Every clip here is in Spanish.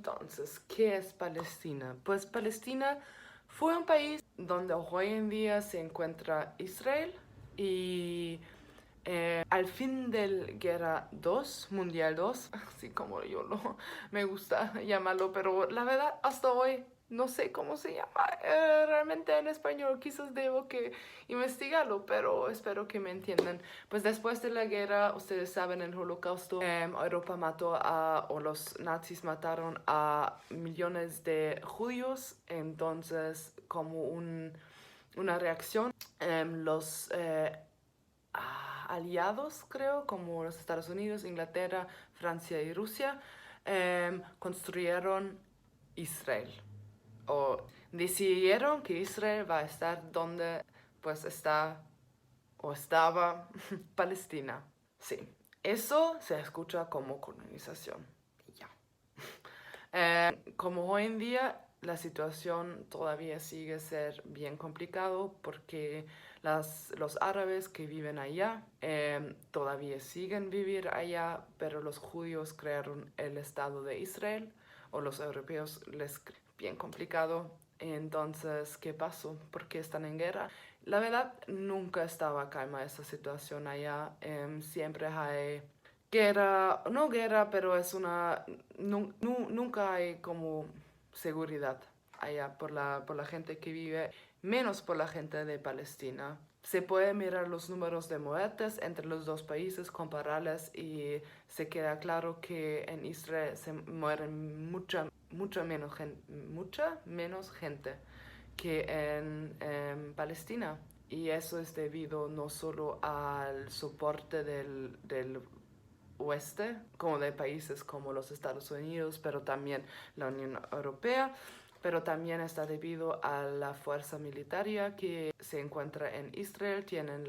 Entonces, ¿qué es Palestina? Pues Palestina fue un país donde hoy en día se encuentra Israel y al fin del Guerra 2, Mundial 2, así como me gusta llamarlo, pero la verdad hasta hoy no sé cómo se llama realmente en español, quizás debo que investigarlo, pero espero que me entiendan. Pues después de la guerra, ustedes saben, el Holocausto, Europa o los nazis mataron a millones de judíos, entonces como una reacción, los aliados, creo, como los Estados Unidos, Inglaterra, Francia y Rusia, construyeron Israel. O decidieron que Israel va a estar donde pues está o estaba Palestina. Sí, eso se escucha como colonización. Y ya. Como hoy en día la situación todavía sigue ser bien complicado porque los árabes que viven allá todavía siguen vivir allá, pero los judíos crearon el Estado de Israel o los europeos les bien complicado. Entonces, ¿qué pasó? ¿Por qué están en guerra? La verdad, nunca estaba calma esta situación allá. Siempre hay guerra, no guerra, pero es nunca hay como seguridad allá por la gente que vive, menos por la gente de Palestina. Se puede mirar los números de muertes entre los dos países, compararlas y se queda claro que en Israel se mueren mucha menos gente que en Palestina. Y eso es debido no solo al soporte del oeste, como de países como los Estados Unidos, pero también la Unión Europea, pero también está debido a la fuerza militar que se encuentra en Israel, tienen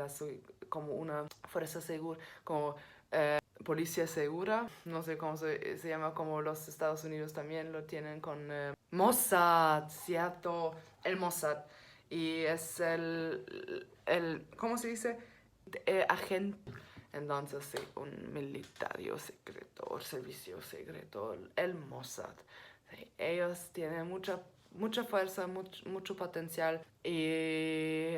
como una fuerza segura, como policía segura, no sé cómo se llama, como los Estados Unidos también lo tienen con Mossad, ¿cierto? El Mossad. Y es ¿cómo se dice? Agente. Entonces, sí, un militario secreto o servicio secreto, el Mossad. Sí, ellos tienen mucha fuerza, mucho potencial y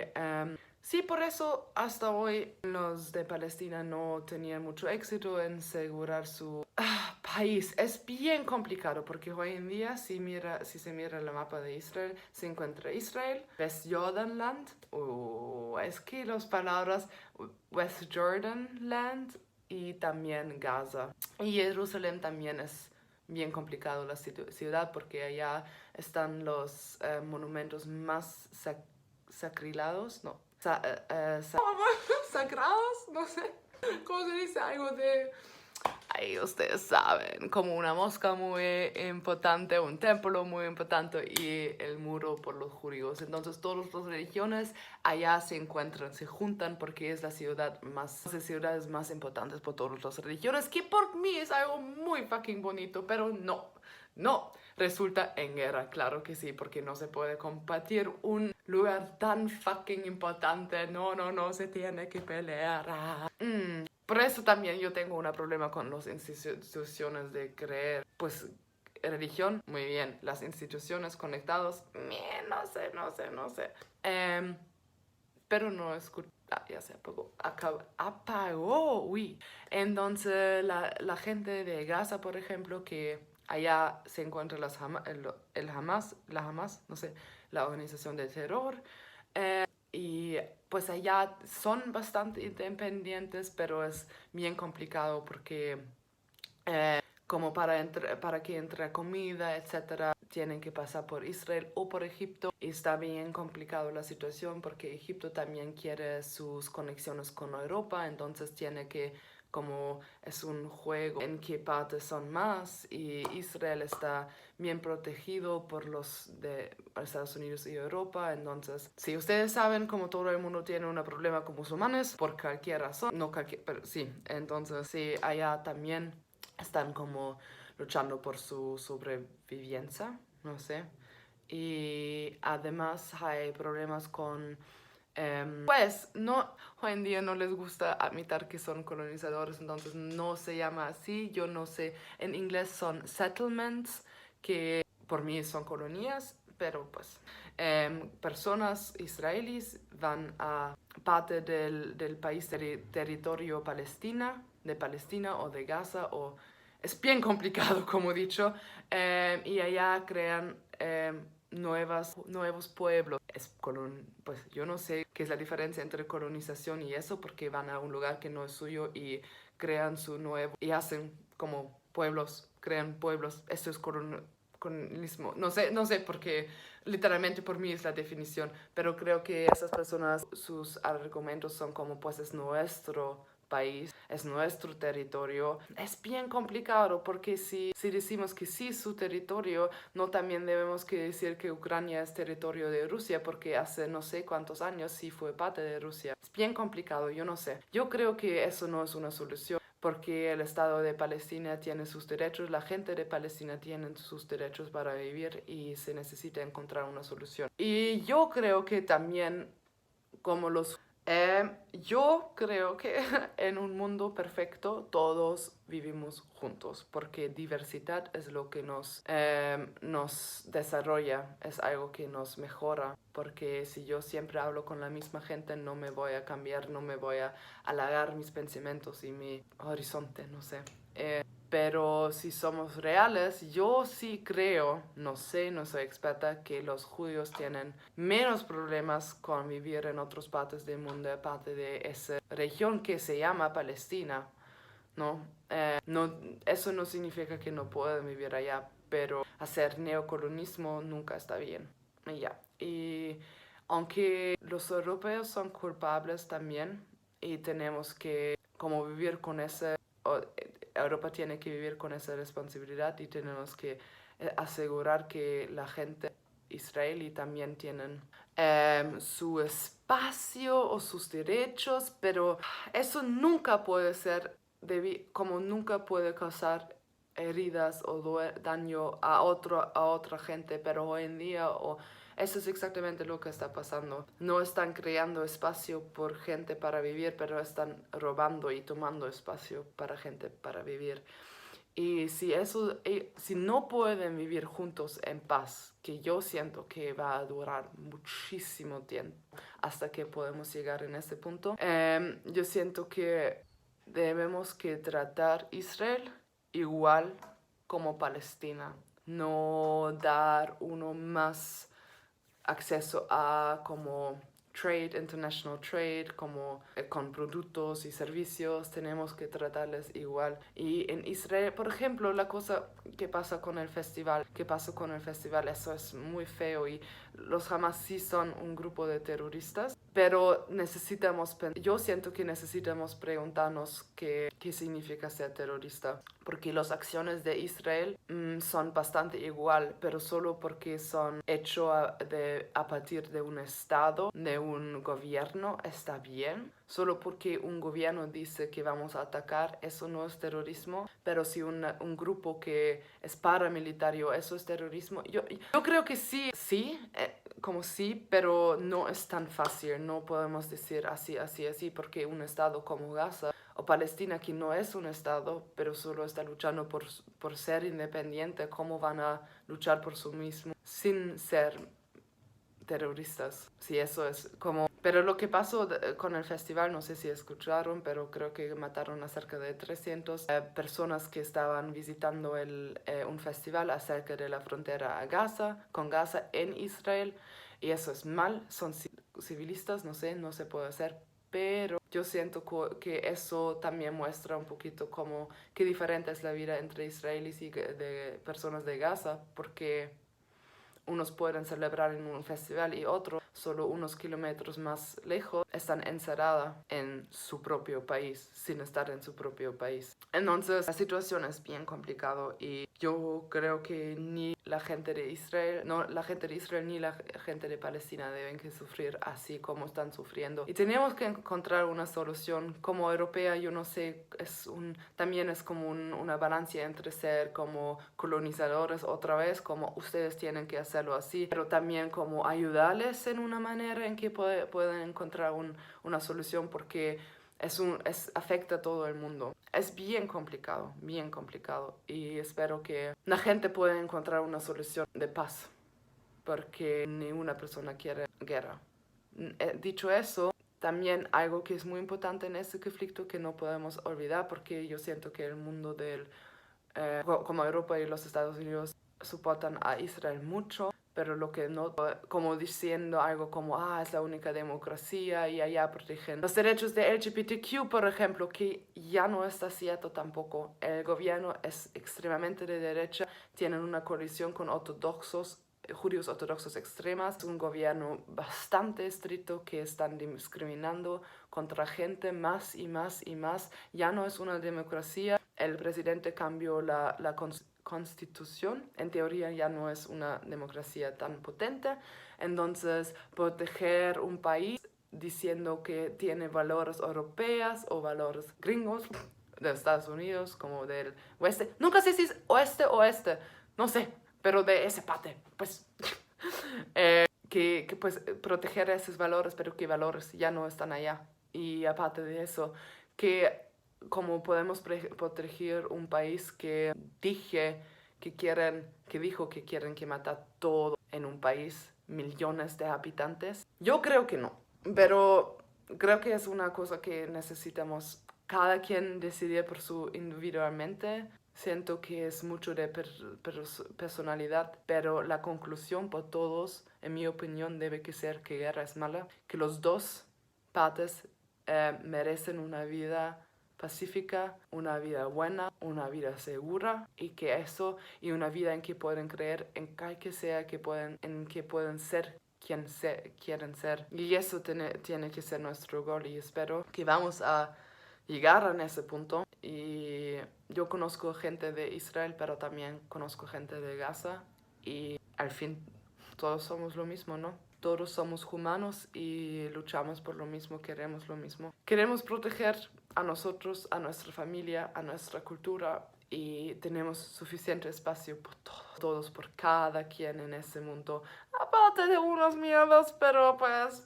sí, por eso hasta hoy los de Palestina no tenían mucho éxito en asegurar su país. Es bien complicado porque hoy en día si se mira el mapa de Israel, se encuentra Israel, West Jordan Land, o es que las palabras West Jordan Land y también Gaza. Y Jerusalén también es bien complicado la ciudad porque allá están los monumentos más sacrilados, no, sagrados, no sé, ¿cómo se dice? Algo de ahí ustedes saben, como una mosca muy importante, un templo muy importante y el muro por los judíos. Entonces todas las religiones allá se encuentran, se juntan porque es las ciudades más importantes por todas las religiones, que por mí es algo muy fucking bonito, pero no, resulta en guerra, claro que sí, porque no se puede compartir un lugar tan fucking importante, no, se tiene que pelear. Por eso también yo tengo un problema con las instituciones de creer, pues religión, muy bien, las instituciones conectadas, no sé. Pero no escucho, ya se apagó, apagó, uy. Entonces la gente de Gaza, por ejemplo, que allá se encuentra el Hamas, la Hamas, no sé, la organización de terror, y pues allá son bastante independientes, pero es bien complicado porque como para que entre comida, etcétera, tienen que pasar por Israel o por Egipto. Y está bien complicado la situación porque Egipto también quiere sus conexiones con Europa, entonces tiene que, como es un juego en qué partes son más, y Israel está bien protegido por los de Estados Unidos y Europa. Entonces, si ustedes saben, como todo el mundo tiene un problema con musulmanes, por cualquier razón, no cualquier, pero sí, entonces sí, allá también están como luchando por su sobrevivencia, no sé. Y además hay problemas con pues no, hoy en día no les gusta admitir que son colonizadores, entonces no se llama así, yo no sé, en inglés son settlements, que por mí son colonias, pero pues personas israelíes van a parte del país territorio de Palestina o de Gaza, o es bien complicado, como he dicho, y allá crean nuevos pueblos. Pues yo no sé qué es la diferencia entre colonización y eso, porque van a un lugar que no es suyo y crean su nuevo, y hacen como pueblos, crean pueblos. Esto es colonialismo. No sé, porque literalmente por mí es la definición, pero creo que esas personas, sus argumentos son como, pues es nuestro país, es nuestro territorio. Es bien complicado, porque si decimos que sí es su territorio, no también debemos que decir que Ucrania es territorio de Rusia, porque hace no sé cuántos años sí fue parte de Rusia. Es bien complicado, yo no sé. Yo creo que eso no es una solución, porque el Estado de Palestina tiene sus derechos, la gente de Palestina tiene sus derechos para vivir, y se necesita encontrar una solución. Y yo creo que también, como yo creo que en un mundo perfecto todos vivimos juntos, porque diversidad es lo que nos desarrolla, es algo que nos mejora, porque si yo siempre hablo con la misma gente, no me voy a cambiar, no me voy a halagar mis pensamientos y mi horizonte, no sé. Pero si somos reales, yo sí creo, no sé, no soy experta, que los judíos tienen menos problemas con vivir en otras partes del mundo, aparte de esa región que se llama Palestina, ¿no? Eso no significa que no puedan vivir allá, pero hacer neocolonialismo nunca está bien. Y ya. Y aunque los europeos son culpables también, y tenemos que como vivir con ese, Europa tiene que vivir con esa responsabilidad, y tenemos que asegurar que la gente israelí también tienen su espacio o sus derechos, pero eso nunca puede ser, como nunca puede causar heridas o daño a otra gente, pero hoy en día eso es exactamente lo que está pasando. No están creando espacio por gente para vivir, pero están robando y tomando espacio para gente para vivir. Y si no pueden vivir juntos en paz, que yo siento que va a durar muchísimo tiempo hasta que podemos llegar en ese punto, yo siento que debemos que tratar Israel igual como Palestina, no dar uno más acceso a como international trade, como con productos y servicios, tenemos que tratarles igual. Y en Israel, por ejemplo, la cosa que pasa con el festival, eso es muy feo, y los Hamas sí son un grupo de terroristas, pero yo siento que necesitamos preguntarnos qué significa ser terrorista, porque las acciones de Israel son bastante igual, pero solo porque son hechos a partir de un Estado, de un gobierno, está bien. Solo porque un gobierno dice que vamos a atacar, eso no es terrorismo, pero si un grupo que es paramilitario, eso es terrorismo. Yo creo que sí, como sí, pero no es tan fácil, no podemos decir así, porque un Estado como Gaza o Palestina, que no es un Estado, pero solo está luchando por ser independiente, ¿cómo van a luchar por sí mismo sin ser terroristas? Sí, eso es como... Pero lo que pasó con el festival, no sé si escucharon, pero creo que mataron a cerca de 300 personas que estaban visitando un festival acerca de la frontera con Gaza en Israel, y eso es mal, son civilistas, no sé, no se puede hacer, pero yo siento que eso también muestra un poquito como qué diferente es la vida entre israelíes y de personas de Gaza, porque unos pueden celebrar en un festival y otros, solo unos kilómetros más lejos, están encerrados en su propio país, sin estar en su propio país. Entonces, la situación es bien complicada, y yo creo que ni la gente de Israel, ni la gente de Palestina deben que sufrir así como están sufriendo. Y tenemos que encontrar una solución. Como europea, yo no sé, también es como una balanza entre ser como colonizadores otra vez, como ustedes tienen que hacerlo así, pero también como ayudarles en una manera en que pueden encontrar una solución, porque afecta a todo el mundo. es bien complicado y espero que la gente pueda encontrar una solución de paz, porque ninguna persona quiere guerra. Dicho eso, también algo que es muy importante en este conflicto que no podemos olvidar, porque yo siento que el mundo como Europa y los Estados Unidos soportan a Israel mucho, pero lo que no, como diciendo algo como, es la única democracia y allá protegen los derechos de LGBTQ, por ejemplo, que ya no está cierto tampoco. El gobierno es extremadamente de derecha, tienen una coalición con judíos ortodoxos extremas, un gobierno bastante estricto que están discriminando contra gente más y más y más. Ya no es una democracia. El presidente cambió la constitución, en teoría ya no es una democracia tan potente, entonces proteger un país diciendo que tiene valores europeos o valores gringos de Estados Unidos como del oeste, nunca sé si es oeste o este, no sé, pero de esa parte, pues que pues proteger esos valores, pero que valores ya no están allá. Y aparte de eso, que como podemos proteger un país que dijo que quieren que matar todo en un país, millones de habitantes. Yo creo que no, pero creo que es una cosa que necesitamos cada quien decidir por su individualmente. Siento que es mucho de personalidad, pero la conclusión por todos, en mi opinión, debe que ser que guerra es mala, que los dos partes merecen una vida pacífica, una vida buena, una vida segura y una vida en que pueden creer en que sea en que pueden ser quien quieren ser. Y eso tiene que ser nuestro gol y espero que vamos a llegar a ese punto. Y yo conozco gente de Israel, pero también conozco gente de Gaza y al fin todos somos lo mismo, ¿no? Todos somos humanos y luchamos por lo mismo, queremos lo mismo. Queremos proteger a nosotros, a nuestra familia, a nuestra cultura y tenemos suficiente espacio por todos, por cada quien en ese mundo. Aparte de unos miedos, pero pues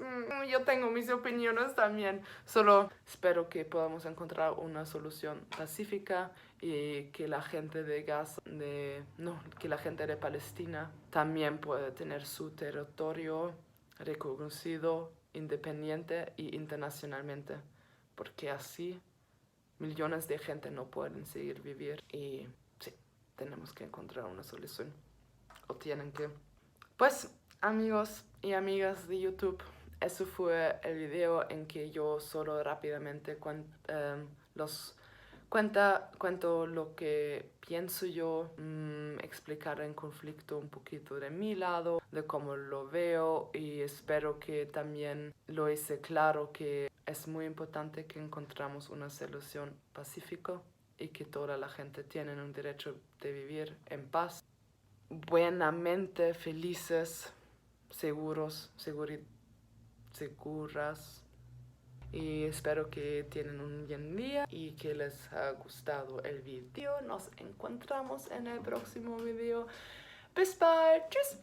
yo tengo mis opiniones también. Solo espero que podamos encontrar una solución pacífica y que la gente de Gaza, que la gente de Palestina también pueda tener su territorio reconocido, independiente y internacionalmente, porque así millones de gente no pueden seguir vivir y sí, tenemos que encontrar una solución o tienen que. Pues amigos y amigas de YouTube, eso fue el video en que yo solo rápidamente cuento lo que pienso yo, explicar en conflicto un poquito de mi lado, de cómo lo veo y espero que también lo hice claro que es muy importante que encontramos una solución pacífica y que toda la gente tiene un derecho de vivir en paz, buenamente, felices, seguras. Y espero que tienen un buen día y que les haya gustado el video. Nos encontramos en el próximo video. Bis bald. Tschüss.